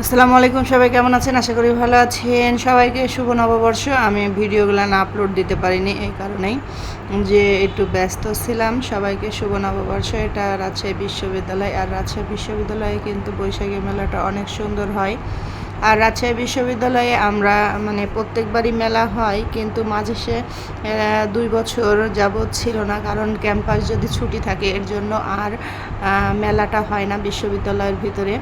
আসসালামু আলাইকুম, সবাই কেমন আছেন? আশা করি ভালো আছেন। সবাইকে শুভ নববর্ষ। আমি ভিডিওগুলো না আপলোড দিতে পারিনি এই কারণেই যে একটু ব্যস্ত ছিলাম। সবাইকে শুভ নববর্ষ। এটা রাজশাহী বিশ্ববিদ্যালয়, আর রাজশাহী বিশ্ববিদ্যালয়ে কিন্তু বৈশাখী মেলাটা অনেক সুন্দর হয়। আর রাজশাহী বিশ্ববিদ্যালয়ে আমরা প্রত্যেকবারই মেলা হয়, কিন্তু মাঝে সে 2 বছর যাবৎ ছিল না, কারণ ক্যাম্পাস যদি ছুটি থাকে এর জন্য আর মেলাটা হয় না বিশ্ববিদ্যালয়ের ভিতরে।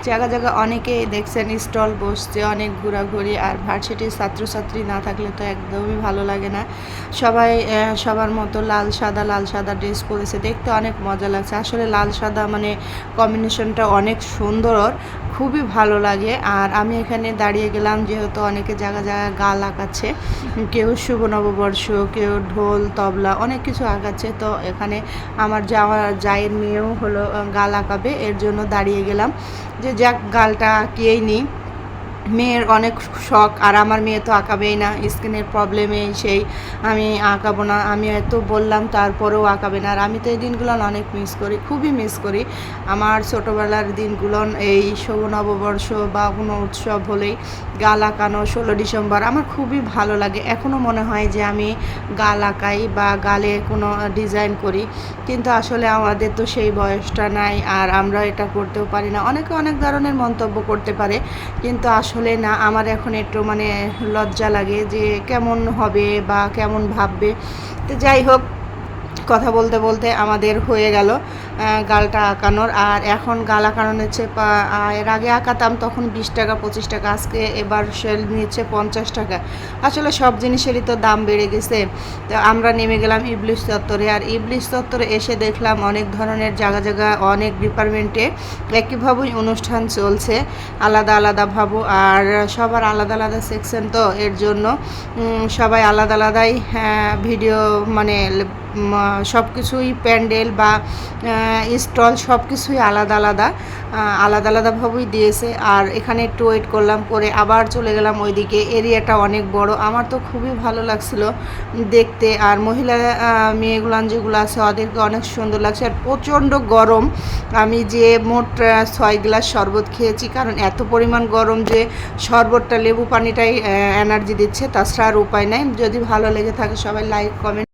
জায়গা জায়গা অনেকেই দেখছেন স্টল বসছে, অনেক ঘোরাঘুরি। আর ভার্সিটির ছাত্রছাত্রী না থাকলে তো একদমই ভালো লাগে না। সবাই সবার মতো লাল সাদা ড্রেস পরেছে, দেখতে অনেক মজা লাগছে। আসলে লাল সাদা কম্বিনেশনটা অনেক সুন্দর, খুবই ভালো লাগে। আর আমি এখানে দাঁড়িয়ে গেলাম, যেহেতু অনেকে জায়গা জায়গায় গাল আঁকাচ্ছে, কেউ শুভ নববর্ষ, কেউ ঢোল তবলা অনেক কিছু আঁকাচ্ছে। তো এখানে আমার জায়ের মেয়েও হলো গাল আঁকাবে, এর জন্য দাঁড়িয়ে গেলাম যে যাক গালটা আঁকিয়েই নিই। মেয়ের অনেক শখ, আর আমার মেয়ে তো আঁকাবেই না, স্কিনের প্রবলেমে সেই আমি আঁকাবো না। আমি এত বললাম তারপরেও আঁকাবে না। আর আমি তো এই দিনগুলো অনেক মিস করি, খুবই মিস করি। আমার ছোটোবেলার দিনগুলো, এই শুভ নববর্ষ বা কোনো উৎসব হলেই গাল আঁকানো, 16 ডিসেম্বর আমার খুবই ভালো লাগে। এখনও মনে হয় যে আমি গাল আঁকাই বা গালে কোনো ডিজাইন করি, কিন্তু আসলে আমাদের তো সেই বয়সটা নাই, আর আমরা এটা করতেও পারি না। অনেকে অনেক ধরনের মন্তব্য করতে পারে, কিন্তু আসলে না, আমার এখন একটু লজ্জা লাগে যে কেমন হবে বা কেমন ভাববে। তো যাই হোক, কথা বলতে বলতে আমাদের হয়ে গেল গালটা আঁকানোর। আর এখন গাল আঁকানো নিচ্ছে এর আগে আঁকাতাম তখন 20 টাকা 25 টাকা, আজকে এবার সেল নিচ্ছে 50 টাকা। আসলে সব জিনিসেরই তো দাম বেড়ে গেছে। তো আমরা নেমে গেলাম ইবলিশ চত্বরে। আর ইবলিশ চত্বরে এসে দেখলাম অনেক ধরনের জায়গা জায়গা অনেক ডিপার্টমেন্টে একইভাবেই অনুষ্ঠান চলছে, আলাদা আলাদা ভাবো। আর সবার আলাদা আলাদা সেকশন, তো এর জন্য সবাই আলাদা আলাদাই ভিডিও সব কিছুই প্যান্ডেল বা স্টল সব কিছুই আলাদা আলাদাভাবেই দিয়েছে। আর এখানে একটু ওয়েট করলাম, করে আবার চলে গেলাম ওইদিকে। এরিয়াটা অনেক বড়, আমার তো খুবই ভালো লাগছিল দেখতে। আর মহিলা মেয়েগুলান যেগুলো আছে ওদেরকে অনেক সুন্দর লাগছে। আর প্রচণ্ড গরম, আমি যে মোট 6 গ্লাস শরবত খেয়েছি, কারণ এত পরিমাণ গরম যে শরবতটা লেবু পানিটাই এনার্জি দিচ্ছে, তাছাড়া আর উপায় নাই। যদি ভালো লেগে থাকে সবাই লাইক কমেন্ট